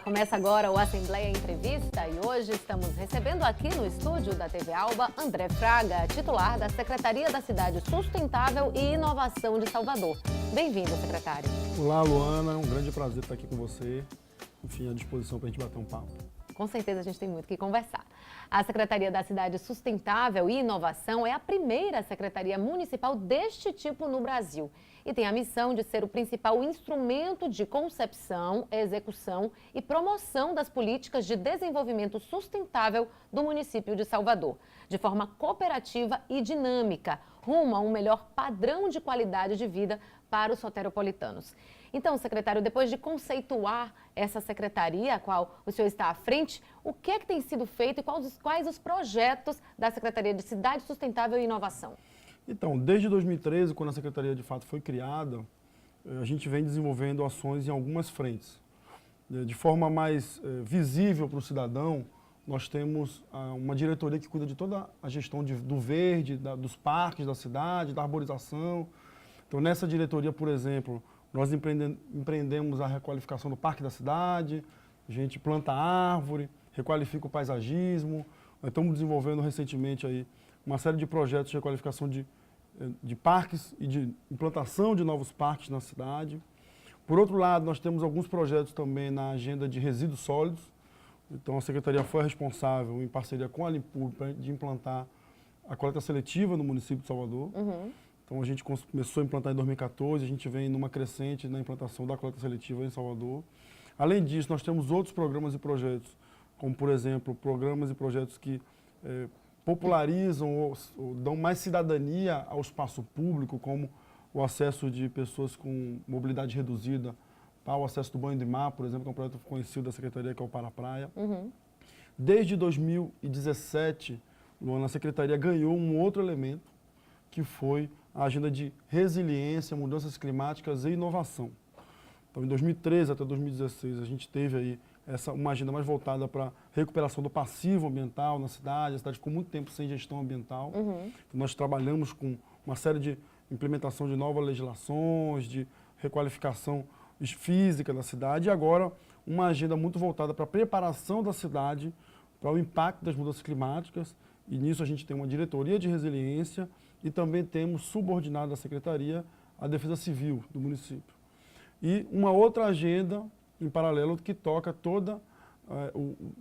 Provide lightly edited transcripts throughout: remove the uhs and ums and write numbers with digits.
Começa agora o Assembleia Entrevista e hoje estamos recebendo aqui no estúdio da TV Alba André Fraga, titular da Secretaria da Cidade Sustentável e Inovação de Salvador. Bem-vindo, secretário. Olá, Luana, é um grande prazer estar aqui com você. Enfim, à disposição para a gente bater um papo. Com certeza a gente tem muito o que conversar. A Secretaria da Cidade Sustentável e Inovação é a primeira secretaria municipal deste tipo no Brasil e tem a missão de ser o principal instrumento de concepção, execução e promoção das políticas de desenvolvimento sustentável do município de Salvador, de forma cooperativa e dinâmica, rumo a um melhor padrão de qualidade de vida para os soteropolitanos. Então, secretário, depois de conceituar essa secretaria, a qual o senhor está à frente, o que é que tem sido feito e quais os projetos da Secretaria de Cidade Sustentável e Inovação? Então, desde 2013, quando a secretaria de fato foi criada, a gente vem desenvolvendo ações em algumas frentes. De forma mais visível para o cidadão, nós temos uma diretoria que cuida de toda a gestão do verde, dos parques da cidade, da arborização. Então, nessa diretoria, por exemplo, nós empreendemos a requalificação do parque da cidade, a gente planta árvore, requalifica o paisagismo. Nós estamos desenvolvendo recentemente aí uma série de projetos de requalificação de parques e de implantação de novos parques na cidade. Por outro lado, nós temos alguns projetos também na agenda de resíduos sólidos. Então, a Secretaria foi responsável, em parceria com a Limpur, de implantar a coleta seletiva no município de Salvador. Então, a gente começou a implantar em 2014, a gente vem numa crescente na implantação da coleta seletiva em Salvador. Além disso, nós temos outros programas e projetos, como, por exemplo, programas e projetos que popularizam ou dão mais cidadania ao espaço público, como o acesso de pessoas com mobilidade reduzida para o acesso do banho de mar, por exemplo, que é um projeto conhecido da Secretaria, que é o Para a Praia. Desde 2017, Luana, a Secretaria ganhou um outro elemento, que foi a agenda de resiliência, mudanças climáticas e inovação. Então, em 2013 até 2016, a gente teve aí uma agenda mais voltada para a recuperação do passivo ambiental na cidade. A cidade ficou muito tempo sem gestão ambiental. Então, nós trabalhamos com uma série de implementação de novas legislações, de requalificação física da cidade, e agora uma agenda muito voltada para a preparação da cidade para o impacto das mudanças climáticas. E nisso a gente tem uma diretoria de resiliência e também temos subordinado à secretaria a Defesa Civil do município. E uma outra agenda em paralelo que toca toda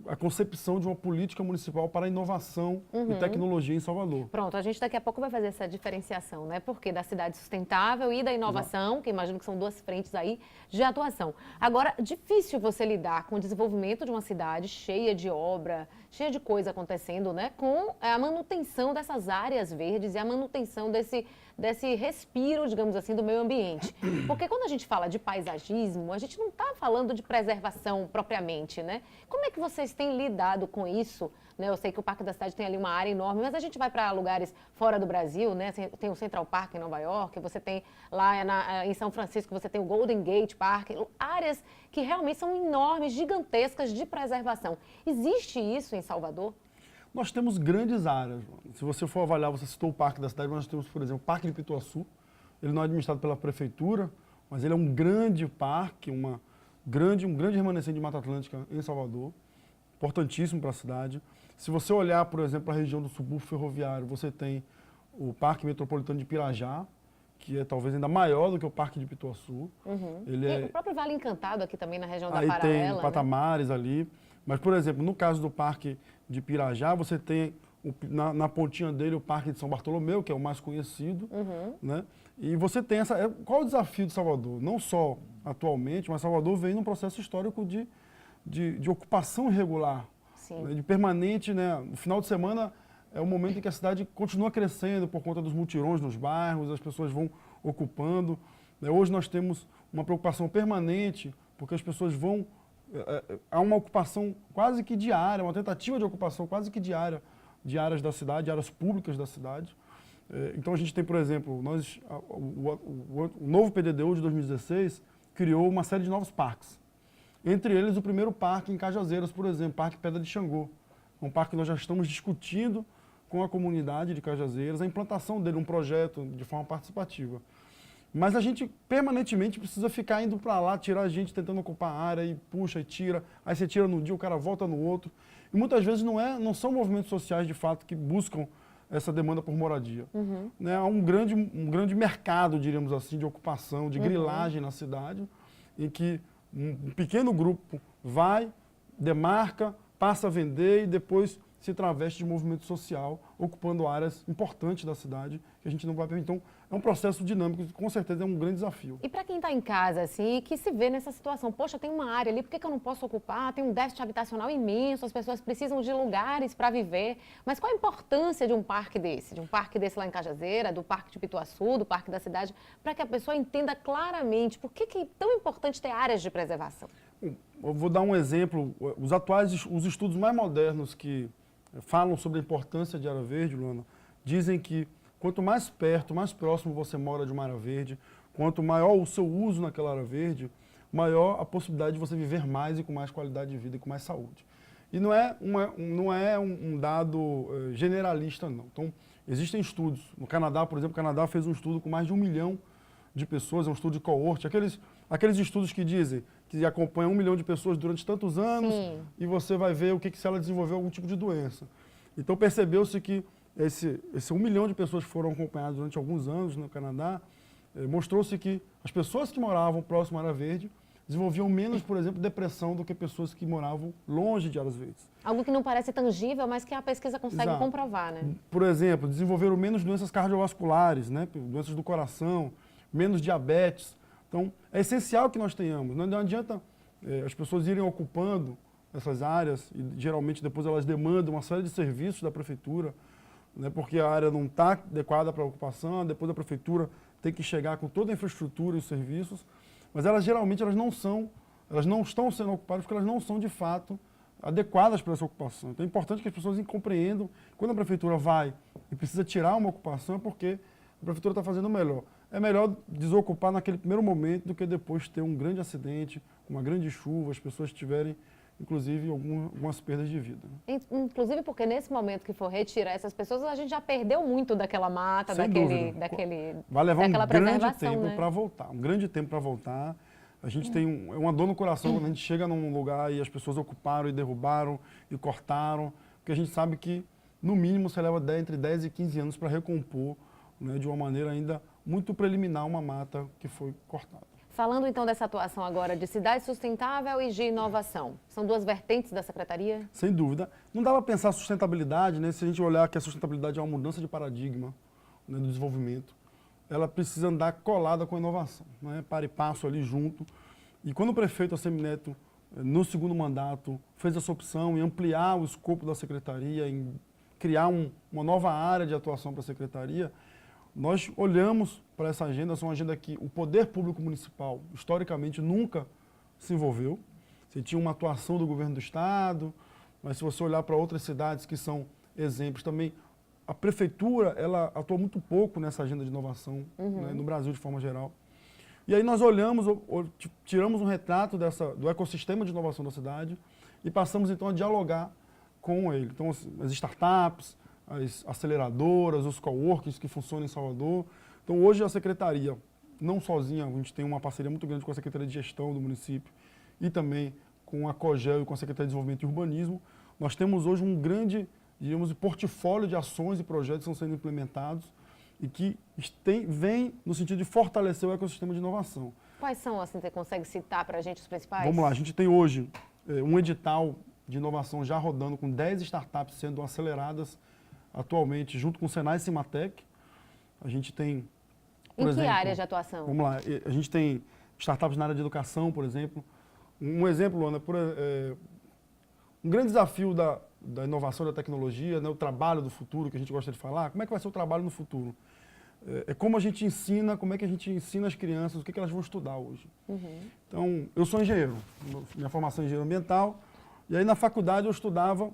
a concepção de uma política municipal para a inovação e tecnologia em Salvador. Pronto, a gente daqui a pouco vai fazer essa diferenciação, né? Porque da cidade sustentável e da inovação, que imagino que são duas frentes aí de atuação. Agora, difícil você lidar com o desenvolvimento de uma cidade cheia de obra, cheia de coisa acontecendo, né? Com a manutenção dessas áreas verdes e a manutenção desse respiro, digamos assim, do meio ambiente. Porque quando a gente fala de paisagismo, a gente não está falando de preservação propriamente, né? Como é que vocês têm lidado com isso? Né? Eu sei que o Parque da Cidade tem ali uma área enorme, mas a gente vai para lugares fora do Brasil, né? Tem o Central Park em Nova York, você tem lá em São Francisco, você tem o Golden Gate Park, áreas que realmente são enormes, gigantescas de preservação. Existe isso em Salvador? Nós temos grandes áreas. Se você for avaliar, você citou o Parque da Cidade, nós temos, por exemplo, o Parque de Pituaçu. Ele não é administrado pela Prefeitura, mas ele é um grande parque, um grande remanescente de Mata Atlântica em Salvador, importantíssimo para a cidade. Se você olhar, por exemplo, para a região do subúrbio ferroviário, você tem o Parque Metropolitano de Pirajá, que é talvez ainda maior do que o Parque de Pituaçu. O próprio Vale Encantado aqui também na região da Aí Paralela. Tem patamares, né? Ali. Mas, por exemplo, no caso do Parque de Pirajá, você tem na pontinha dele o Parque de São Bartolomeu, que é o mais conhecido. Né? E você tem qual é o desafio de Salvador? Não só atualmente, mas Salvador vem num processo histórico de ocupação irregular, né? De permanente. Né? No final de semana é o momento em que a cidade continua crescendo por conta dos mutirões nos bairros, as pessoas vão ocupando. Né? Hoje nós temos uma preocupação permanente, porque as pessoas vão... Há uma ocupação quase que diária, uma tentativa de ocupação quase que diária de áreas da cidade, de áreas públicas da cidade. Então a gente tem, por exemplo, o novo PDDU de 2016 criou uma série de novos parques. Entre eles o primeiro parque em Cajazeiras, por exemplo, Parque Pedra de Xangô. Um parque que nós já estamos discutindo com a comunidade de Cajazeiras, a implantação dele, um projeto de forma participativa. Mas a gente permanentemente precisa ficar indo para lá, tirar a gente, tentando ocupar a área, e puxa e tira. Aí você tira num dia, o cara volta no outro. E muitas vezes não são movimentos sociais, de fato, que buscam essa demanda por moradia. Né? Há um grande mercado, diríamos assim, de ocupação, de grilagem na cidade, em que um pequeno grupo vai, demarca, passa a vender e depois se traveste de movimento social, ocupando áreas importantes da cidade, que a gente não vai permitir. Então, é um processo dinâmico, que com certeza é um grande desafio. E para quem está em casa, assim, que se vê nessa situação, poxa, tem uma área ali, por que eu não posso ocupar? Tem um déficit habitacional imenso, as pessoas precisam de lugares para viver. Mas qual a importância de um parque desse? De um parque desse lá em Cajazeira, do Parque de Pituaçu, do Parque da Cidade, para que a pessoa entenda claramente por que é tão importante ter áreas de preservação? Eu vou dar um exemplo. Os estudos mais modernos que falam sobre a importância de área verde, Luana, dizem que quanto mais perto, mais próximo você mora de uma área verde, quanto maior o seu uso naquela área verde, maior a possibilidade de você viver mais e com mais qualidade de vida e com mais saúde. E não é um dado generalista, não. Então, existem estudos. No Canadá, por exemplo, o Canadá fez um estudo com mais de 1 milhão de pessoas, é um estudo de coorte, aqueles estudos que dizem que acompanham 1 milhão de pessoas durante tantos anos. Sim. E você vai ver se ela desenvolveu algum tipo de doença. Então percebeu-se que esse 1 milhão de pessoas que foram acompanhadas durante alguns anos no Canadá, mostrou-se que as pessoas que moravam próximo à área verde desenvolviam menos, por exemplo, depressão do que pessoas que moravam longe de áreas verdes. Algo que não parece tangível, mas que a pesquisa consegue comprovar, né? Por exemplo, desenvolveram menos doenças cardiovasculares, né? Doenças do coração, menos diabetes. Então, é essencial que nós tenhamos. Não adianta as pessoas irem ocupando essas áreas e geralmente depois elas demandam uma série de serviços da prefeitura, né, porque a área não está adequada para a ocupação, depois a prefeitura tem que chegar com toda a infraestrutura e os serviços, mas geralmente elas não estão sendo ocupadas porque elas não são de fato adequadas para essa ocupação. Então é importante que as pessoas compreendam quando a prefeitura vai e precisa tirar uma ocupação é porque a prefeitura está fazendo melhor. É melhor desocupar naquele primeiro momento do que depois ter um grande acidente, uma grande chuva, as pessoas tiverem, inclusive, algumas perdas de vida. Né? Inclusive porque nesse momento que for retirar essas pessoas, a gente já perdeu muito daquela mata, vai levar um grande tempo para voltar, um grande tempo para voltar. A gente tem uma dor no coração quando a gente chega num lugar e as pessoas ocuparam e derrubaram e cortaram, porque a gente sabe que, no mínimo, você leva entre 10 e 15 anos para recompor, né, de uma maneira ainda muito preliminar uma mata que foi cortada. Falando então dessa atuação agora de cidade sustentável e de inovação, são duas vertentes da Secretaria? Sem dúvida. Não dá para pensar sustentabilidade, né, se a gente olhar que a sustentabilidade é uma mudança de paradigma, né, do desenvolvimento, ela precisa andar colada com a inovação, né, para e passo ali junto. E quando o prefeito Assemineto, no segundo mandato, fez essa opção em ampliar o escopo da Secretaria, em criar uma nova área de atuação para a Secretaria, nós olhamos para essa agenda, essa é uma agenda que o poder público municipal, historicamente, nunca se envolveu. Você tinha uma atuação do governo do Estado, mas se você olhar para outras cidades que são exemplos também, a prefeitura, ela atua muito pouco nessa agenda de inovação, né, no Brasil de forma geral. E aí nós olhamos, tiramos um retrato do ecossistema de inovação da cidade e passamos então a dialogar com ele. Então as startups, as aceleradoras, os coworkings que funcionam em Salvador. Então hoje a Secretaria, não sozinha, a gente tem uma parceria muito grande com a Secretaria de Gestão do município e também com a COGEL e com a Secretaria de Desenvolvimento e Urbanismo. Nós temos hoje um grande, digamos, portfólio de ações e projetos que estão sendo implementados e que vem no sentido de fortalecer o ecossistema de inovação. Quais são, assim, você consegue citar para a gente os principais? Vamos lá, a gente tem hoje um edital de inovação já rodando com 10 startups sendo aceleradas atualmente, junto com o Senai e Cimatec. A gente tem, por exemplo, que área de atuação? Vamos lá, a gente tem startups na área de educação, por exemplo. Um exemplo, Luana, um grande desafio da inovação da tecnologia, né, o trabalho do futuro, que a gente gosta de falar. Como é que vai ser o trabalho no futuro? Como a gente ensina, como é que a gente ensina as crianças, o que elas vão estudar hoje. Então, eu sou engenheiro, minha formação é engenheiro ambiental, e aí na faculdade eu estudava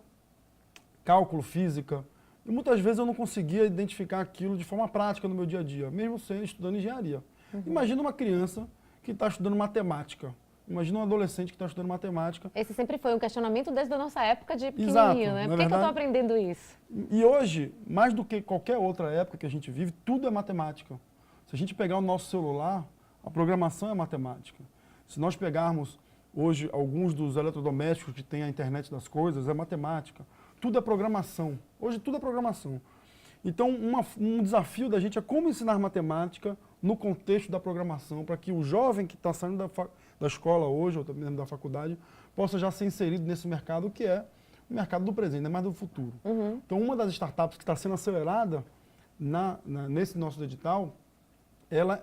cálculo, física, e muitas vezes eu não conseguia identificar aquilo de forma prática no meu dia a dia, mesmo estudando engenharia. Imagina uma criança que está estudando matemática. Imagina um adolescente que está estudando matemática. Esse sempre foi um questionamento desde a nossa época de pequenininho, né? Por que eu estou aprendendo isso? E hoje, mais do que qualquer outra época que a gente vive, tudo é matemática. Se a gente pegar o nosso celular, a programação é matemática. Se nós pegarmos hoje alguns dos eletrodomésticos que têm a internet das coisas, é matemática. Tudo é programação. Hoje tudo é programação. Então, um desafio da gente é como ensinar matemática no contexto da programação, para que o jovem que está saindo da escola hoje, ou também da faculdade, possa já ser inserido nesse mercado que é o mercado do presente, não é mais do futuro. Então, uma das startups que está sendo acelerada nesse nosso edital, ela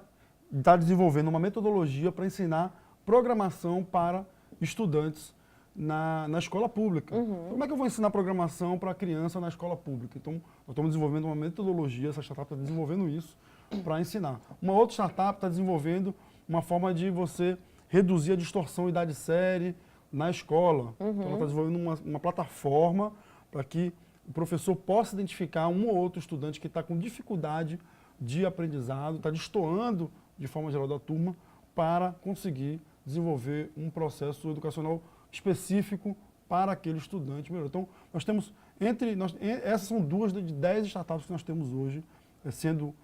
está desenvolvendo uma metodologia para ensinar programação para estudantes na escola pública. Como é que eu vou ensinar programação para criança na escola pública? Então, nós estamos desenvolvendo uma metodologia, essa startup está desenvolvendo isso para ensinar. Uma outra startup está desenvolvendo uma forma de você reduzir a distorção idade-série na escola. Então, ela está desenvolvendo uma plataforma para que o professor possa identificar um ou outro estudante que está com dificuldade de aprendizado, está destoando de forma geral da turma, para conseguir desenvolver um processo educacional específico para aquele estudante melhor. Então, nós temos, essas são 2 de 10 startups que nós temos hoje sendo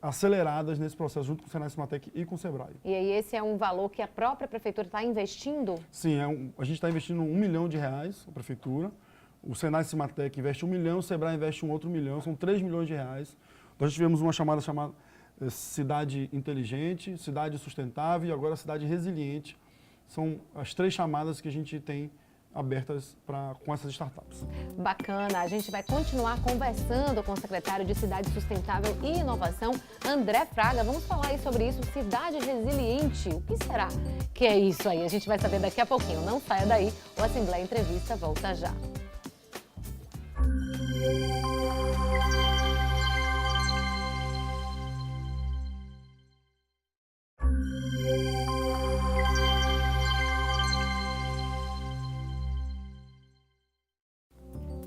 aceleradas nesse processo, junto com o Senai Cimatec e com o Sebrae. E aí esse é um valor que a própria prefeitura está investindo? Sim, a gente está investindo R$1 milhão, a prefeitura. O Senai Cimatec investe R$1 milhão, o Sebrae investe um outro R$1 milhão, são R$3 milhões. Nós tivemos uma chamada Cidade Inteligente, Cidade Sustentável e agora Cidade Resiliente. São as 3 chamadas que a gente tem abertas com essas startups. Bacana, a gente vai continuar conversando com o secretário de Cidade Sustentável e Inovação, André Fraga. Vamos falar aí sobre isso, Cidade Resiliente. O que será que é isso aí? A gente vai saber daqui a pouquinho. Não saia daí, o Assembleia Entrevista volta já.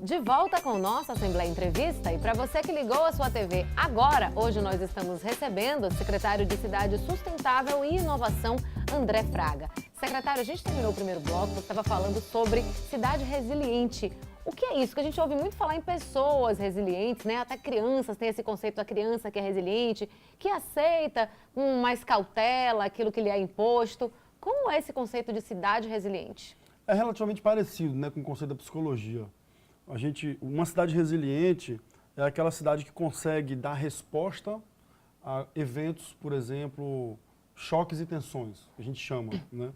De volta com o nosso Assembleia Entrevista, e para você que ligou a sua TV agora, hoje nós estamos recebendo o secretário de Cidade Sustentável e Inovação, André Fraga. Secretário, a gente terminou o primeiro bloco, você estava falando sobre cidade resiliente. O que é isso? Que a gente ouve muito falar em pessoas resilientes, né? Até crianças têm esse conceito da criança que é resiliente, que aceita com mais cautela aquilo que lhe é imposto. Como é esse conceito de cidade resiliente? É relativamente parecido, né, com o conceito da psicologia. Uma cidade resiliente é aquela cidade que consegue dar resposta a eventos, por exemplo, choques e tensões, que a gente chama, né?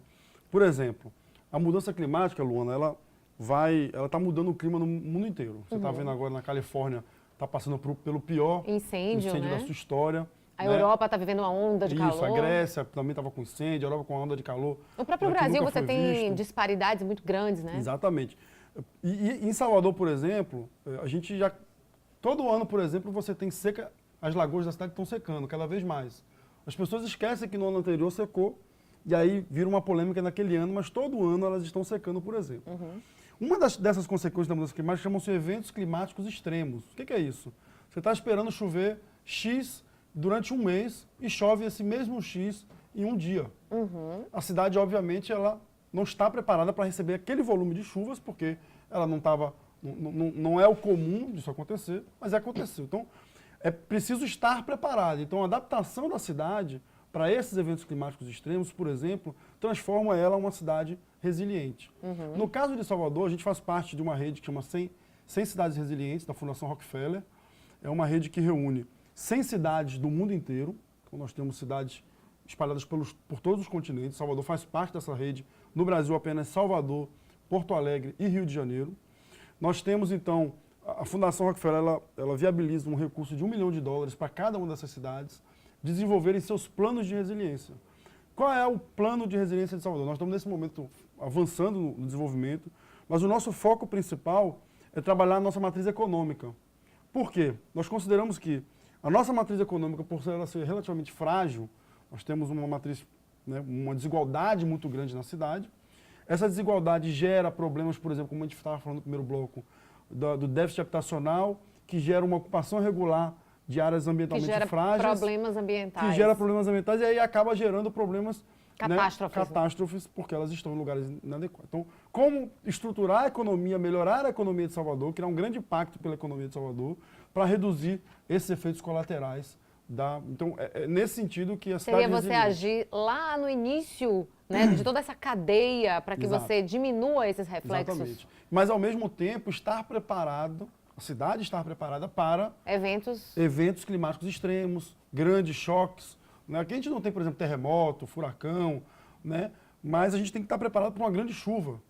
Por exemplo, a mudança climática, Luana, ela está mudando o clima no mundo inteiro. Você está vendo agora na Califórnia, está passando pelo pior incêndio, né, da sua história. A Europa está vivendo uma onda de calor. Isso, a Grécia também estava com incêndio, a Europa com uma onda de calor. No próprio Brasil você tem disparidades muito grandes, né? Exatamente. E em Salvador, por exemplo, todo ano, por exemplo, você tem seca, as lagoas da cidade estão secando cada vez mais. As pessoas esquecem que no ano anterior secou, e aí vira uma polêmica naquele ano, mas todo ano elas estão secando, por exemplo. Uma dessas consequências da mudança climática chamam-se eventos climáticos extremos. O que é isso? Você está esperando chover X durante um mês e chove esse mesmo X em um dia. A cidade, obviamente, ela não está preparada para receber aquele volume de chuvas, porque ela não é o comum disso acontecer, mas aconteceu. Então, é preciso estar preparado. Então, a adaptação da cidade para esses eventos climáticos extremos, por exemplo, transforma ela em uma cidade resiliente. No caso de Salvador, a gente faz parte de uma rede que chama 100 Cidades Resilientes, da Fundação Rockefeller. É uma rede que reúne 100 cidades do mundo inteiro. Então, nós temos cidades espalhadas por todos os continentes. Salvador faz parte dessa rede. No Brasil, apenas Salvador, Porto Alegre e Rio de Janeiro. Nós temos, então, a Fundação Rockefeller, ela viabiliza um recurso de $1 milhão para cada uma dessas cidades desenvolverem seus planos de resiliência. Qual é o plano de resiliência de Salvador? Nós estamos, nesse momento, avançando no desenvolvimento, mas o nosso foco principal é trabalhar a nossa matriz econômica. Por quê? Nós consideramos que a nossa matriz econômica, por ela ser relativamente frágil, nós temos uma matriz, né, uma desigualdade muito grande na cidade. Essa desigualdade gera problemas, por exemplo, como a gente estava falando no primeiro bloco, do déficit habitacional, que gera uma ocupação irregular de áreas ambientalmente frágeis. Problemas ambientais. Que gera problemas ambientais e aí acaba gerando problemas, catástrofes, porque elas estão em lugares inadequados. Então, como estruturar a economia, melhorar a economia de Salvador, criar um grande impacto pela economia de Salvador, para reduzir esses efeitos colaterais Então, é nesse sentido que a cidade Seria você agir lá no início, né, de toda essa cadeia para que Exato. você diminua esses reflexos. Exatamente. Mas, ao mesmo tempo, estar preparado, a cidade estar preparada para eventos climáticos extremos, grandes choques. Né? Aqui a gente não tem, por exemplo, terremoto, furacão, né? Mas a gente tem que estar preparado para uma grande chuva.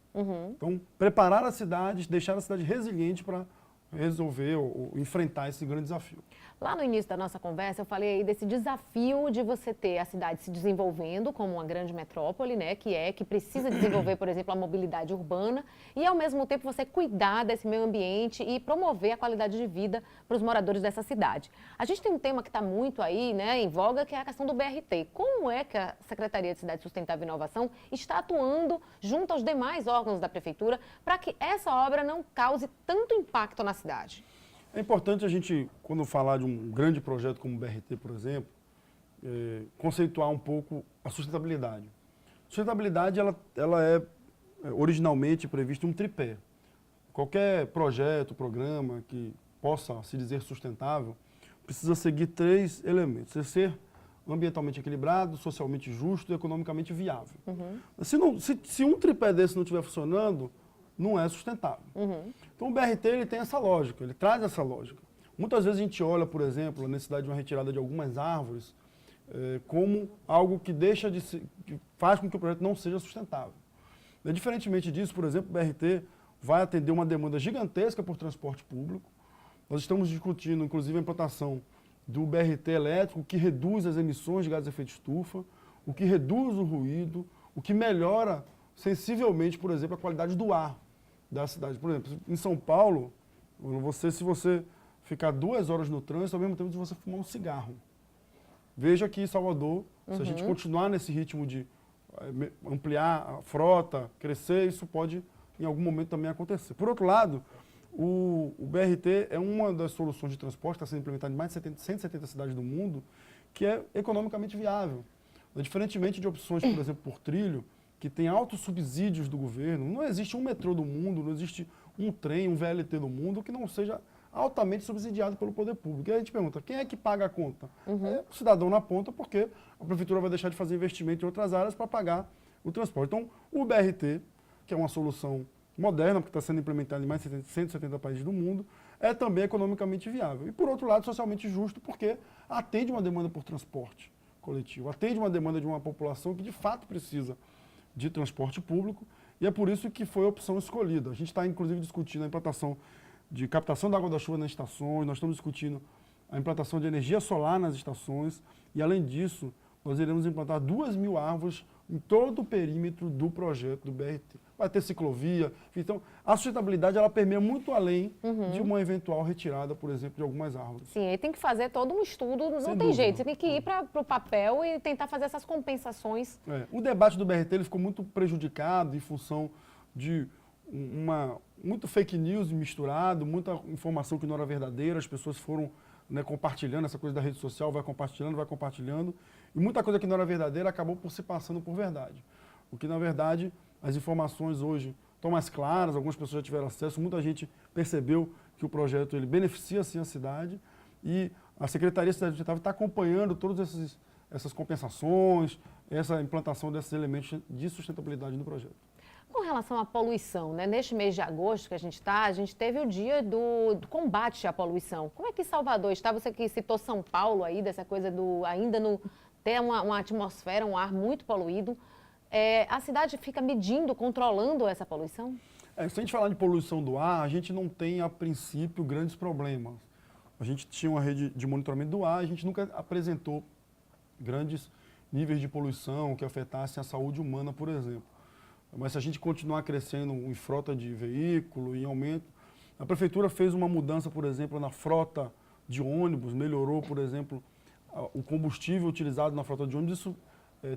Então, preparar a cidade, deixar a cidade resiliente para resolver ou enfrentar esse grande desafio. Lá no início da nossa conversa, eu falei aí desse desafio de você ter a cidade se desenvolvendo como uma grande metrópole, né, que precisa desenvolver, por exemplo, a mobilidade urbana e, ao mesmo tempo, você cuidar desse meio ambiente e promover a qualidade de vida para os moradores dessa cidade. A gente tem um tema que está muito aí, né, em voga, que é a questão do BRT. Como é que a Secretaria de Cidade Sustentável e Inovação está atuando junto aos demais órgãos da Prefeitura para que essa obra não cause tanto impacto na cidade? É importante a gente, quando falar de um grande projeto como o BRT, por exemplo, conceituar um pouco a sustentabilidade. A sustentabilidade, ela é originalmente prevista em um tripé. Qualquer projeto, programa que possa se dizer sustentável, precisa seguir 3 elementos. É ser ambientalmente equilibrado, socialmente justo e economicamente viável. Se um tripé desse não estiver funcionando, não é sustentável. Então o BRT ele tem essa lógica, ele traz essa lógica. Muitas vezes a gente olha, por exemplo, a necessidade de uma retirada de algumas árvores como algo que que faz com que o projeto não seja sustentável. Diferentemente disso, por exemplo, o BRT vai atender uma demanda gigantesca por transporte público. Nós estamos discutindo, inclusive, a implantação do BRT elétrico, que reduz as emissões de gases de efeito estufa, o que reduz o ruído, o que melhora sensivelmente, por exemplo, a qualidade do ar da cidade. Por exemplo, em São Paulo, se você ficar 2 horas no trânsito, ao mesmo tempo de você fumar um cigarro. Veja que em Salvador, se a gente continuar nesse ritmo de ampliar a frota, crescer, isso pode em algum momento também acontecer. Por outro lado, o BRT é uma das soluções de transporte que está sendo implementada em mais de 170 cidades do mundo, que é economicamente viável. Diferentemente de opções, por exemplo, por trilho, que tem altos subsídios do governo, não existe um metrô do mundo, não existe um trem, um VLT do mundo que não seja altamente subsidiado pelo poder público. E aí a gente pergunta, quem é que paga a conta? É o cidadão na ponta, porque a prefeitura vai deixar de fazer investimento em outras áreas para pagar o transporte. Então, o BRT, que é uma solução moderna, porque está sendo implementada em mais de 170 países do mundo, é também economicamente viável. E, por outro lado, socialmente justo, porque atende uma demanda por transporte coletivo, atende uma demanda de uma população que, de fato, precisa de transporte público, e é por isso que foi a opção escolhida. A gente está, inclusive, discutindo a implantação de captação da água da chuva nas estações, nós estamos discutindo a implantação de energia solar nas estações, e, além disso, nós iremos implantar 2.000 árvores em todo o perímetro do projeto do BRT. Vai ter ciclovia. Então, a sustentabilidade ela permeia muito além de uma eventual retirada, por exemplo, de algumas árvores. Sim, aí tem que fazer todo um estudo, não tem jeito. Você tem que ir para o papel e tentar fazer essas compensações. O debate do BRT ele ficou muito prejudicado em função de muito fake news misturado, muita informação que não era verdadeira, as pessoas foram compartilhando, essa coisa da rede social, vai compartilhando, e muita coisa que não era verdadeira acabou por se passando por verdade. O que, na verdade, as informações hoje estão mais claras, algumas pessoas já tiveram acesso, muita gente percebeu que o projeto ele beneficia, sim, a cidade, e a Secretaria de Cidade Sustentável está acompanhando todas essas compensações, essa implantação desses elementos de sustentabilidade no projeto. Com relação à poluição, né? Neste mês de agosto que a gente teve o dia do combate à poluição. Como é que Salvador está? Você que citou São Paulo aí, dessa coisa ter uma atmosfera, um ar muito poluído. A cidade fica medindo, controlando essa poluição? Se a gente falar de poluição do ar, a gente não tem, a princípio, grandes problemas. A gente tinha uma rede de monitoramento do ar, a gente nunca apresentou grandes níveis de poluição que afetassem a saúde humana, por exemplo. Mas se a gente continuar crescendo em frota de veículo, em aumento, a prefeitura fez uma mudança, por exemplo, na frota de ônibus, melhorou, por exemplo, o combustível utilizado na frota de ônibus, isso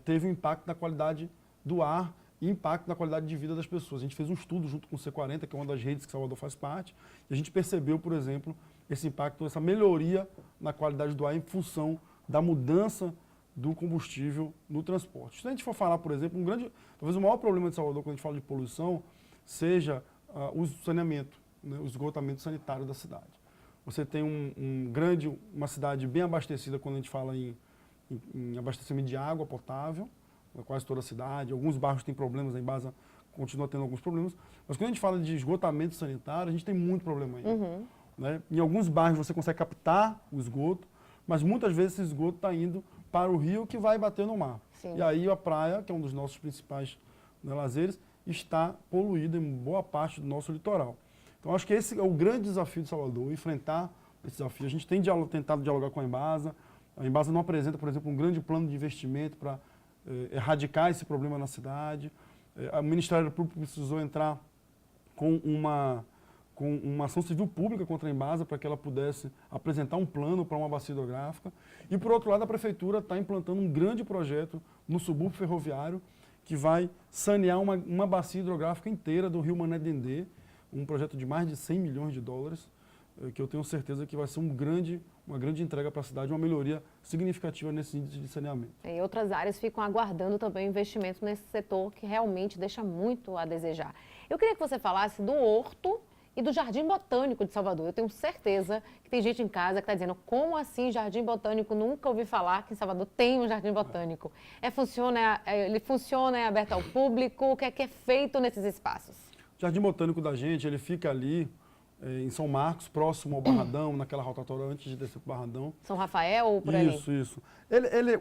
teve um impacto na qualidade do ar e impacto na qualidade de vida das pessoas. A gente fez um estudo junto com o C40, que é uma das redes que Salvador faz parte, e a gente percebeu, por exemplo, esse impacto, essa melhoria na qualidade do ar em função da mudança do combustível no transporte. Se a gente for falar, por exemplo, talvez o maior problema de Salvador quando a gente fala de poluição seja o saneamento, o esgotamento sanitário da cidade. você tem uma cidade bem abastecida quando a gente fala em abastecimento de água potável, quase toda a cidade. Alguns bairros têm problemas, a Embasa continua tendo alguns problemas. Mas quando a gente fala de esgotamento sanitário, a gente tem muito problema ainda. Né? Em alguns bairros você consegue captar o esgoto, mas muitas vezes esse esgoto está indo para o rio que vai bater no mar. Sim. E aí a praia, que é um dos nossos principais, né, lazeres, está poluída em boa parte do nosso litoral. Então acho que esse é o grande desafio de Salvador, enfrentar esse desafio. A gente tem tentado dialogar com a Embasa. A Embasa não apresenta, por exemplo, um grande plano de investimento para erradicar esse problema na cidade. O Ministério Público precisou entrar com uma ação civil pública contra a Embasa para que ela pudesse apresentar um plano para uma bacia hidrográfica. E, por outro lado, a Prefeitura está implantando um grande projeto no subúrbio ferroviário que vai sanear uma bacia hidrográfica inteira do rio Mané Dendê, um projeto de mais de 100 milhões de dólares, que eu tenho certeza que vai ser uma grande entrega para a cidade, uma melhoria significativa nesse índice de saneamento. E outras áreas ficam aguardando também investimentos nesse setor que realmente deixa muito a desejar. Eu queria que você falasse do Horto e do Jardim Botânico de Salvador. Eu tenho certeza que tem gente em casa que está dizendo, como assim Jardim Botânico? Nunca ouvi falar que em Salvador tem um Jardim Botânico. Ele funciona, é aberto ao público? O que é feito nesses espaços? O Jardim Botânico da gente, ele fica ali em São Marcos, próximo ao Barradão, naquela rotatória antes de descer para o Barradão. São Rafael ou por ali? Isso.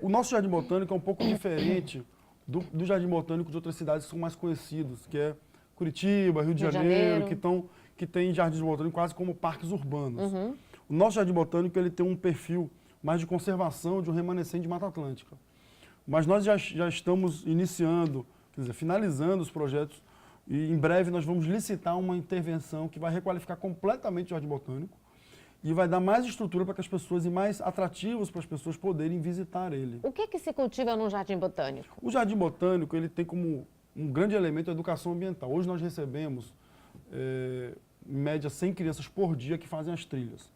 O nosso Jardim Botânico é um pouco diferente do Jardim Botânico de outras cidades que são mais conhecidos, que é Curitiba, Rio de Janeiro, que tem jardins botânicos quase como parques urbanos. O nosso Jardim Botânico ele tem um perfil mais de conservação de um remanescente de Mata Atlântica. Mas nós já estamos iniciando, quer dizer, finalizando os projetos e em breve nós vamos licitar uma intervenção que vai requalificar completamente o Jardim Botânico e vai dar mais estrutura para que as pessoas e mais atrativos para as pessoas poderem visitar ele. O que se cultiva no Jardim Botânico? O Jardim Botânico ele tem como um grande elemento a educação ambiental. Hoje nós recebemos, em média, 100 crianças por dia que fazem as trilhas.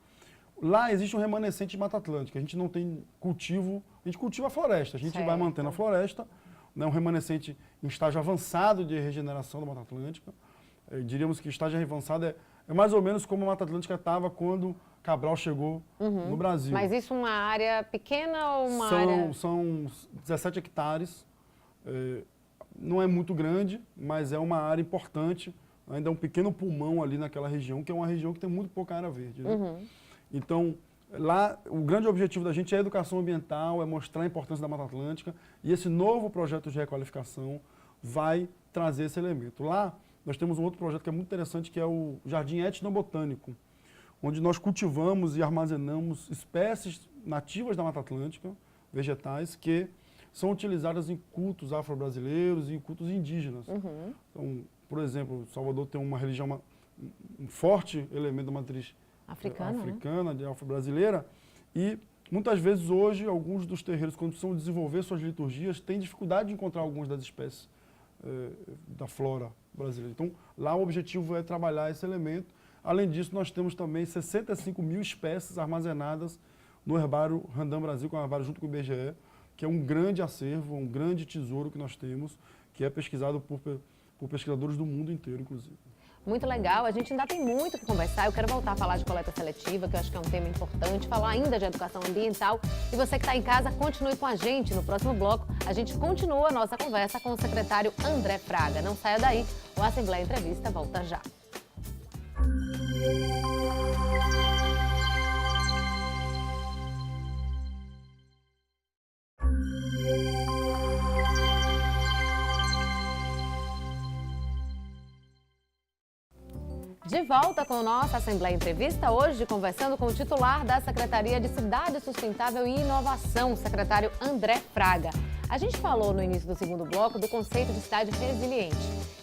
Lá existe um remanescente de Mata Atlântica. A gente não tem cultivo, a gente cultiva a floresta. A gente vai mantendo a floresta, né, um remanescente em estágio avançado de regeneração da Mata Atlântica. Diríamos que o estágio avançado é mais ou menos como a Mata Atlântica estava quando Cabral chegou no Brasil. Mas isso é uma área pequena ou uma área... São 17 hectares. Não é muito grande, mas é uma área importante. Ainda é um pequeno pulmão ali naquela região, que é uma região que tem muito pouca área verde. Né? Então, lá, o grande objetivo da gente é a educação ambiental, é mostrar a importância da Mata Atlântica, e esse novo projeto de requalificação vai trazer esse elemento. Lá, nós temos um outro projeto que é muito interessante, que é o Jardim Etnobotânico, onde nós cultivamos e armazenamos espécies nativas da Mata Atlântica, vegetais, que são utilizadas em cultos afro-brasileiros e em cultos indígenas. Então, por exemplo, Salvador tem uma religião, um forte elemento da matriz africana, de afro-brasileira, e muitas vezes hoje, alguns dos terreiros, quando precisam desenvolver suas liturgias, têm dificuldade de encontrar algumas das espécies da flora brasileira. Então, lá o objetivo é trabalhar esse elemento. Além disso, nós temos também 65 mil espécies armazenadas no Herbário Randam Brasil, que é um herbário junto com o IBGE, que é um grande acervo, um grande tesouro que nós temos, que é pesquisado por pesquisadores do mundo inteiro, inclusive. Muito legal, a gente ainda tem muito o que conversar. Eu quero voltar a falar de coleta seletiva, que eu acho que é um tema importante, falar ainda de educação ambiental. E você que está em casa, continue com a gente. No próximo bloco, a gente continua a nossa conversa com o secretário André Fraga. Não saia daí, o Assembleia Entrevista volta já. De volta com a nossa Assembleia Entrevista, hoje conversando com o titular da Secretaria de Cidade Sustentável e Inovação, o secretário André Fraga. A gente falou no início do segundo bloco do conceito de cidade resiliente.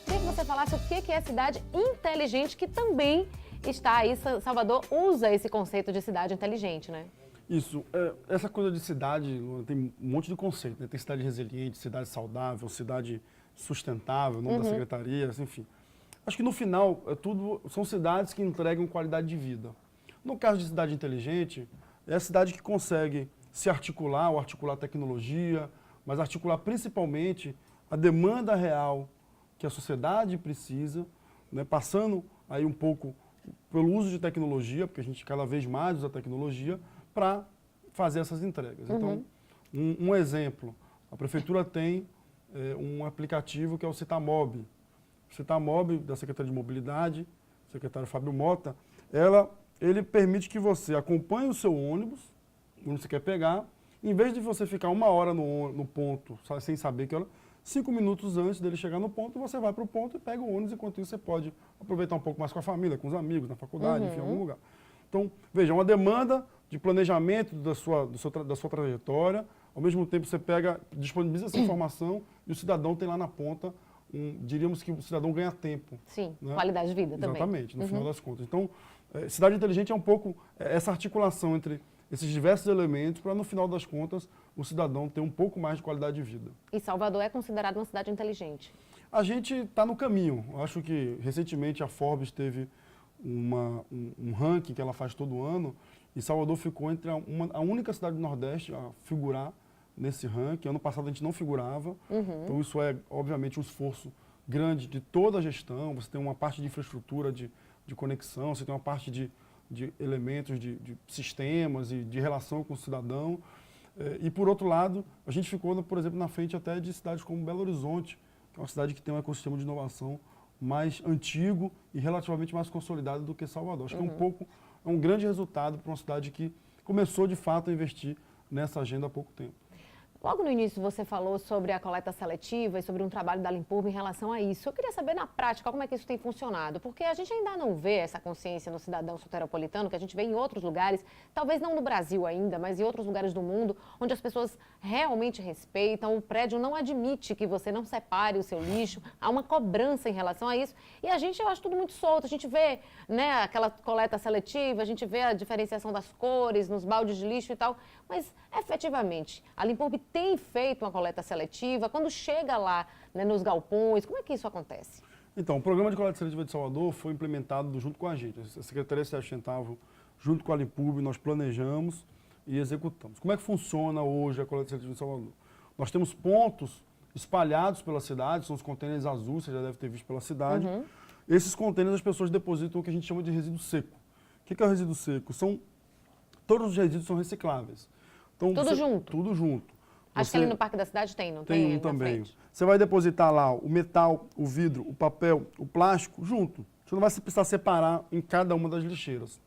Queria que você falasse o que é cidade inteligente, que também está aí, Salvador usa esse conceito de cidade inteligente, né? Isso, essa coisa de cidade, tem um monte de conceito, né? Tem cidade resiliente, cidade saudável, cidade sustentável, nome da secretaria, enfim. Acho que no final, são cidades que entregam qualidade de vida. No caso de cidade inteligente, é a cidade que consegue se articular, ou articular tecnologia, mas articular principalmente a demanda real que a sociedade precisa, né, passando aí um pouco pelo uso de tecnologia, porque a gente cada vez mais usa tecnologia para fazer essas entregas. Então, um exemplo, a prefeitura tem um aplicativo que é o Citamob. O Citamob, da Secretaria de Mobilidade, o secretário Fábio Mota, ele permite que você acompanhe o seu ônibus, quando você quer pegar, em vez de você ficar 1 hora no ponto, sem saber que hora, 5 minutos antes dele chegar no ponto, você vai para o ponto e pega o ônibus, enquanto isso você pode aproveitar um pouco mais com a família, com os amigos, na faculdade, enfim, em algum lugar. Então, veja, uma demanda de planejamento da sua trajetória, ao mesmo tempo você disponibiliza essa informação e o cidadão tem lá na ponta, diríamos que o cidadão ganha tempo. Sim, né? qualidade de vida também. Exatamente, no final das contas. Então, cidade inteligente é um pouco essa articulação entre esses diversos elementos para, no final das contas, o cidadão ter um pouco mais de qualidade de vida. E Salvador é considerada uma cidade inteligente? A gente está no caminho. Eu acho que, recentemente, a Forbes teve um ranking que ela faz todo ano e Salvador ficou entre a única cidade do Nordeste a figurar nesse ranking. Ano passado a gente não figurava. Então isso é, obviamente, um esforço grande de toda a gestão. Você tem uma parte de infraestrutura, de conexão, você tem uma parte de elementos, de sistemas e de relação com o cidadão. E, por outro lado, a gente ficou, por exemplo, na frente até de cidades como Belo Horizonte, que é uma cidade que tem um ecossistema de inovação mais antigo e relativamente mais consolidado do que Salvador. Acho que é um grande resultado para uma cidade que começou, de fato, a investir nessa agenda há pouco tempo. Logo no início você falou sobre a coleta seletiva e sobre um trabalho da Limpurb em relação a isso. Eu queria saber na prática como é que isso tem funcionado, porque a gente ainda não vê essa consciência no cidadão soteropolitano, que a gente vê em outros lugares, talvez não no Brasil ainda, mas em outros lugares do mundo, onde as pessoas realmente respeitam, o prédio não admite que você não separe o seu lixo, há uma cobrança em relação a isso. E a gente, eu acho tudo muito solto, a gente vê, né, aquela coleta seletiva, a gente vê a diferenciação das cores nos baldes de lixo e tal, mas efetivamente a Limpurb tem feito uma coleta seletiva? Quando chega lá, né, nos galpões, como é que isso acontece? Então, o programa de coleta seletiva de Salvador foi implementado junto com a gente. A Secretaria de Cidade Sustentável, junto com a Limpurb, nós planejamos e executamos. Como é que funciona hoje a coleta seletiva de Salvador? Nós temos pontos espalhados pela cidade, são os contêineres azuis, você já deve ter visto pela cidade. Esses contêineres as pessoas depositam o que a gente chama de resíduo seco. O que é o resíduo seco? Todos os resíduos são recicláveis. Então, tudo junto? Tudo junto. Acho que ali no Parque da Cidade tem, não tem? Tem um também. Você vai depositar lá o metal, o vidro, o papel, o plástico, junto. Você não vai precisar separar em cada uma das lixeiras.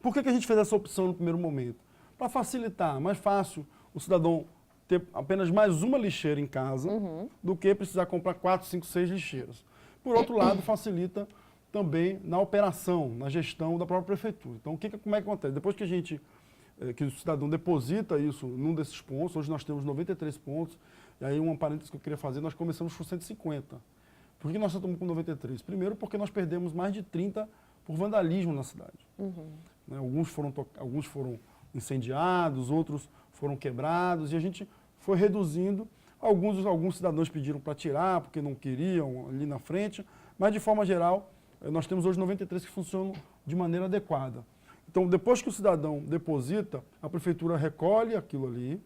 Por que a gente fez essa opção no primeiro momento? Para facilitar, mais fácil o cidadão ter apenas mais uma lixeira em casa do que precisar comprar 4, 5, 6 lixeiras. Por outro lado, facilita também na operação, na gestão da própria prefeitura. Então, como é que acontece? Depois que o cidadão deposita isso num desses pontos, hoje nós temos 93 pontos, e aí uma parêntese que eu queria fazer, nós começamos com 150. Por que nós só estamos com 93? Primeiro porque nós perdemos mais de 30 por vandalismo na cidade. Né, alguns foram incendiados, outros foram quebrados, e a gente foi reduzindo. Alguns cidadãos pediram para tirar, porque não queriam ali na frente, mas de forma geral, nós temos hoje 93 que funcionam de maneira adequada. Então, depois que o cidadão deposita, a prefeitura recolhe aquilo ali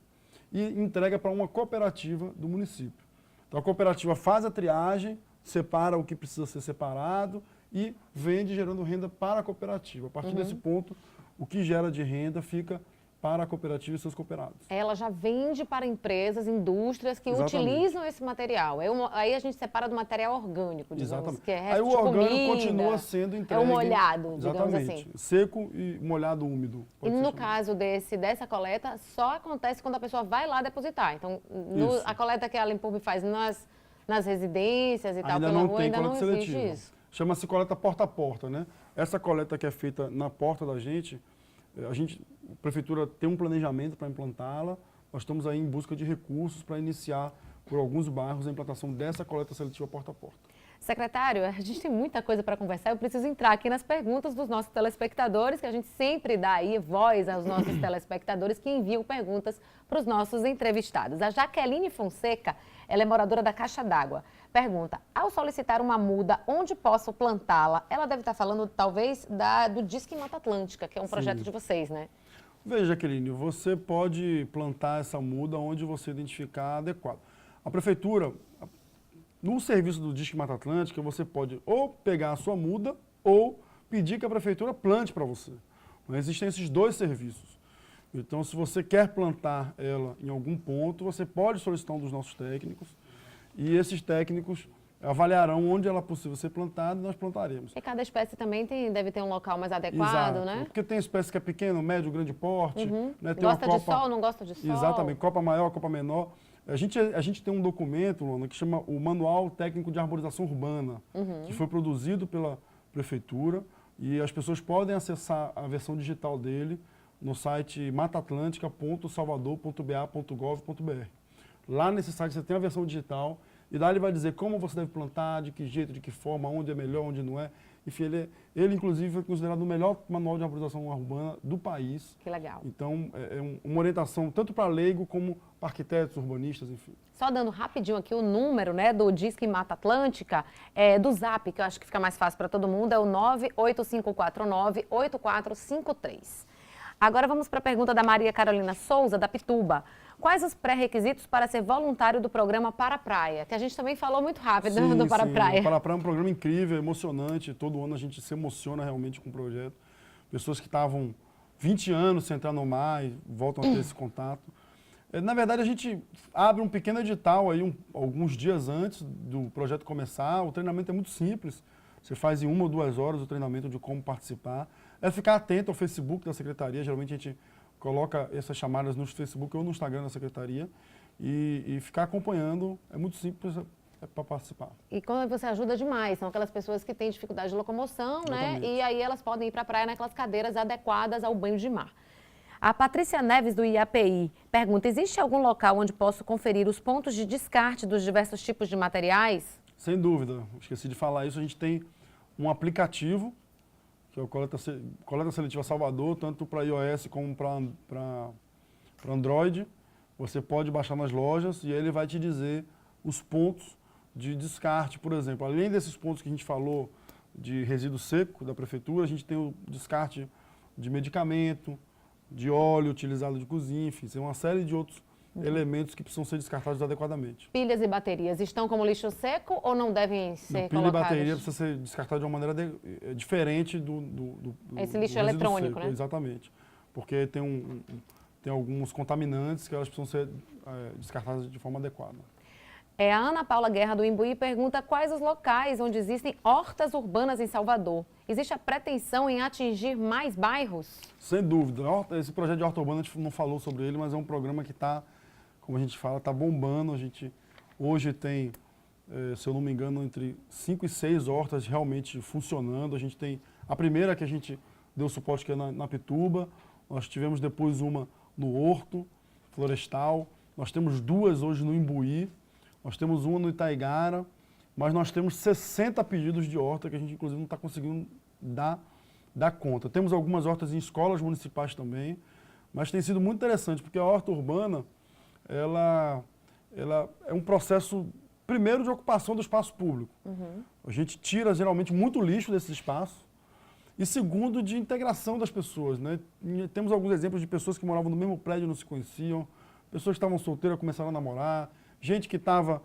e entrega para uma cooperativa do município. Então, a cooperativa faz a triagem, separa o que precisa ser separado e vende gerando renda para a cooperativa. A partir desse ponto, o que gera de renda fica para a cooperativa e seus cooperados. Ela já vende para empresas, indústrias que utilizam esse material. Aí a gente separa do material orgânico, digamos, que é resto aí o de orgânico comida, continua sendo entregue. É o molhado, digamos assim. Seco e molhado úmido. E no caso dessa coleta, só acontece quando a pessoa vai lá depositar. Então, a coleta que a Limpurb faz nas residências e tal, pela rua, ainda não existe isso. Chama-se coleta porta a porta, né? Essa coleta que é feita na porta da gente, a prefeitura tem um planejamento para implantá-la, nós estamos aí em busca de recursos para iniciar por alguns bairros a implantação dessa coleta seletiva porta a porta. Secretário, a gente tem muita coisa para conversar, eu preciso entrar aqui nas perguntas dos nossos telespectadores, que a gente sempre dá aí voz aos nossos telespectadores que enviam perguntas para os nossos entrevistados. A Jaqueline Fonseca, ela é moradora da Caixa d'Água, pergunta, ao solicitar uma muda, onde posso plantá-la? Ela deve estar falando, talvez, do Disque Mata Atlântica, que é um projeto de vocês, né? Veja, Jaqueline, você pode plantar essa muda onde você identificar adequado. A prefeitura, no serviço do Disque Mata Atlântica, você pode ou pegar a sua muda ou pedir que a prefeitura plante para você. Existem esses dois serviços. Então, se você quer plantar ela em algum ponto, você pode solicitar um dos nossos técnicos e esses técnicos avaliarão onde ela é possível ser plantada e nós plantaremos. E cada espécie também deve ter um local mais adequado, Exato, né? porque tem espécie que é pequeno, médio, grande porte. Né? Tem Gosta uma de sol, não gosta de sol? Exatamente, copa maior, copa menor. A gente tem um documento, Luana, que chama o Manual Técnico de Arborização Urbana, que foi produzido pela prefeitura e as pessoas podem acessar a versão digital dele no site mataatlantica.salvador.ba.gov.br. Lá nesse site você tem a versão digital e lá ele vai dizer como você deve plantar, de que jeito, de que forma, onde é melhor, onde não é. Enfim, ele inclusive foi considerado o melhor manual de arborização urbana do país. Que legal. Então, uma orientação tanto para leigo como para arquitetos, urbanistas, enfim. Só dando rapidinho aqui o número, né, do Disque Mata Atlântica, do Zap, que eu acho que fica mais fácil para todo mundo, é o 98549-8453. Agora vamos para a pergunta da Maria Carolina Souza, da Pituba. Quais os pré-requisitos para ser voluntário do programa Para a Praia? Que a gente também falou muito rápido do Para a Praia. O Para a Praia é um programa incrível, emocionante. Todo ano a gente se emociona realmente com o projeto. Pessoas que estavam 20 anos sem entrar no mar e voltam a ter esse contato. Na verdade, a gente abre um pequeno edital aí alguns dias antes do projeto começar. O treinamento é muito simples. Você faz em 1 ou 2 horas o treinamento de como participar. É ficar atento ao Facebook da Secretaria. Geralmente a gente coloca essas chamadas no Facebook ou no Instagram da Secretaria e ficar acompanhando. É muito simples para participar. E quando você ajuda demais, são aquelas pessoas que têm dificuldade de locomoção, né? E aí elas podem ir para a praia naquelas cadeiras adequadas ao banho de mar. A Patrícia Neves, do IAPI, pergunta, existe algum local onde posso conferir os pontos de descarte dos diversos tipos de materiais? Sem dúvida. Esqueci de falar isso. A gente tem um aplicativo que é o Coleta Seletiva Salvador, tanto para iOS como para Android. Você pode baixar nas lojas e ele vai te dizer os pontos de descarte, por exemplo. Além desses pontos que a gente falou de resíduo seco da prefeitura, a gente tem o descarte de medicamento, de óleo utilizado de cozinha, enfim, tem uma série de outros elementos que precisam ser descartados adequadamente. Pilhas e baterias estão como lixo seco ou não devem ser pilha colocadas? E bateria precisa ser descartada de uma maneira diferente do esse lixo do eletrônico, seco, né? Exatamente. Porque tem alguns contaminantes que elas precisam ser descartadas de forma adequada. A Ana Paula Guerra, do Imbuí, pergunta quais os locais onde existem hortas urbanas em Salvador. Existe a pretensão em atingir mais bairros? Sem dúvida. Esse projeto de horta urbana, a gente não falou sobre ele, mas é um programa que está, como a gente fala, está bombando. A gente hoje tem, se eu não me engano, entre 5 e 6 hortas realmente funcionando. A gente tem a primeira que a gente deu suporte, que é na Pituba. Nós tivemos depois uma no Horto Florestal. Nós temos 2 hoje no Imbuí. Nós temos uma no Itaigara, mas nós temos 60 pedidos de horta que a gente, inclusive, não está conseguindo dar conta. Temos algumas hortas em escolas municipais também, mas tem sido muito interessante, porque a horta urbana, ela é um processo, primeiro, de ocupação do espaço público. A gente tira, geralmente, muito lixo desse espaço, e segundo, de integração das pessoas, né? Temos alguns exemplos de pessoas que moravam no mesmo prédio e não se conheciam, pessoas que estavam solteiras começaram a namorar, gente que estava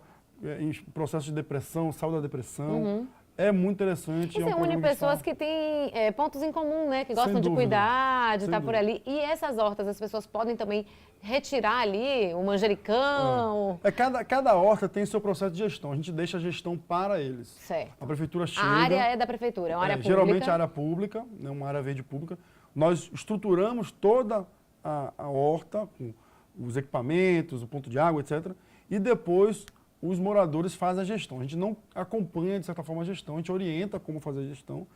em processo de depressão, saiu da depressão. É muito interessante. E você une pessoas que têm pontos em comum, né? Que gostam de cuidar, de estar por ali. E essas hortas, as pessoas podem também retirar ali o manjericão. Cada horta tem seu processo de gestão. A gente deixa a gestão para eles. Certo. A prefeitura chega... A área é da prefeitura, é uma área pública? Geralmente a área pública, né, uma área verde pública. Nós estruturamos toda a horta, com os equipamentos, o ponto de água, etc. E depois os moradores fazem a gestão. A gente não acompanha, de certa forma, a gestão, a gente orienta como fazer a gestão,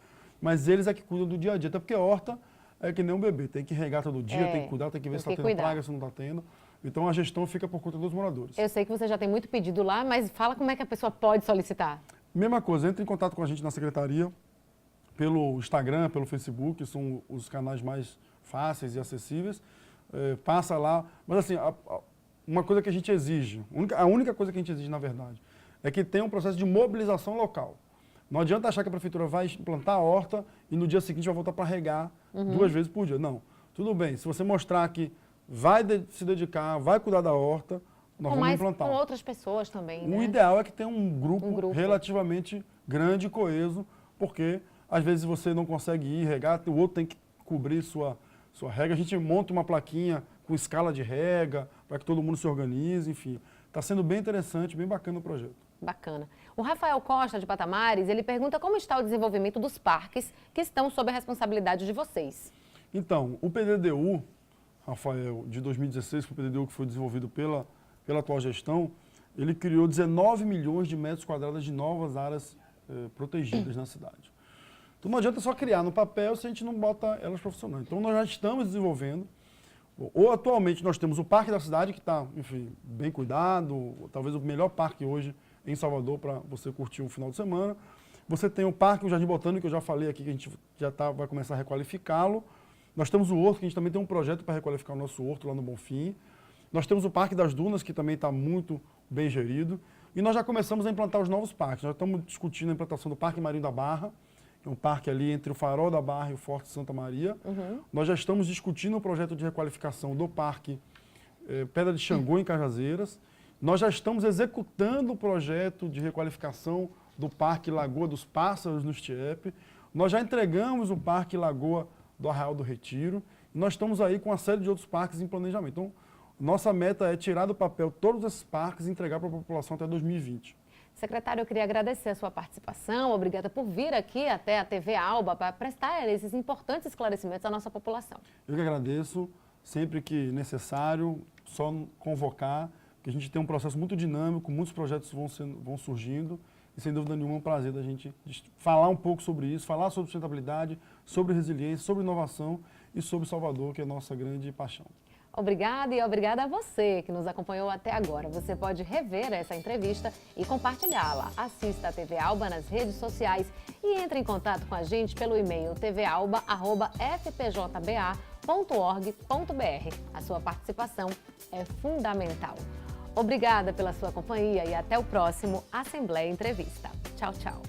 mas eles é que cuidam do dia a dia. Até porque a horta é que nem um bebê, tem que regar todo dia, tem que cuidar, tem que ver se está tendo praga, se não está tendo. Então a gestão fica por conta dos moradores. Eu sei que você já tem muito pedido lá, mas fala como é que a pessoa pode solicitar. Mesma coisa, entre em contato com a gente na secretaria, pelo Instagram, pelo Facebook, que são os canais mais fáceis e acessíveis. Passa lá, mas assim, uma coisa que a gente exige, a única coisa que a gente exige, na verdade, é que tenha um processo de mobilização local. Não adianta achar que a prefeitura vai implantar a horta e no dia seguinte vai voltar para regar 2 vezes por dia. Não. Tudo bem, se você mostrar que vai se dedicar, vai cuidar da horta, nós vamos implantar. Com outras pessoas também, né? O ideal é que tenha um grupo relativamente grande e coeso, porque às vezes você não consegue ir regar, o outro tem que cobrir sua rega. A gente monta uma plaquinha com escala de rega, para que todo mundo se organize, enfim. Está sendo bem interessante, bem bacana o projeto. Bacana. O Rafael Costa, de Patamares, ele pergunta como está o desenvolvimento dos parques que estão sob a responsabilidade de vocês. Então, o PDDU, Rafael, de 2016, que foi o PDDU que foi desenvolvido pela atual gestão, ele criou 19 milhões de metros quadrados de novas áreas protegidas na cidade. Então não adianta só criar no papel se a gente não bota elas para funcionar. Então nós já estamos desenvolvendo, ou atualmente nós temos o Parque da Cidade, que está, enfim, bem cuidado, talvez o melhor parque hoje em Salvador para você curtir um final de semana. Você tem o Parque, o Jardim Botânico, que eu já falei aqui, que a gente vai começar a requalificá-lo. Nós temos o Horto, que a gente também tem um projeto para requalificar o nosso Horto lá no Bonfim. Nós temos o Parque das Dunas, que também está muito bem gerido. E nós já começamos a implantar os novos parques. Nós estamos discutindo a implantação do Parque Marinho da Barra, que é um parque ali entre o Farol da Barra e o Forte Santa Maria. Nós já estamos discutindo o projeto de requalificação do Parque Pedra de Xangô, em Cajazeiras. Nós já estamos executando o projeto de requalificação do Parque Lagoa dos Pássaros, no Estiepe. Nós já entregamos o Parque Lagoa do Arraial do Retiro. E nós estamos aí com uma série de outros parques em planejamento. Então, nossa meta é tirar do papel todos esses parques e entregar para a população até 2020. Secretário, eu queria agradecer a sua participação. Obrigada por vir aqui até a TV Alba para prestar esses importantes esclarecimentos à nossa população. Eu que agradeço. Sempre que necessário, só convocar, que a gente tem um processo muito dinâmico, muitos projetos vão surgindo. E, sem dúvida nenhuma, é um prazer da gente falar um pouco sobre isso, falar sobre sustentabilidade, sobre resiliência, sobre inovação e sobre Salvador, que é a nossa grande paixão. Obrigada e obrigada a você que nos acompanhou até agora. Você pode rever essa entrevista e compartilhá-la. Assista a TV Alba nas redes sociais e entre em contato com a gente pelo e-mail tvalba@fpjba.org.br. A sua participação é fundamental. Obrigada pela sua companhia e até o próximo Assembleia Entrevista. Tchau, tchau.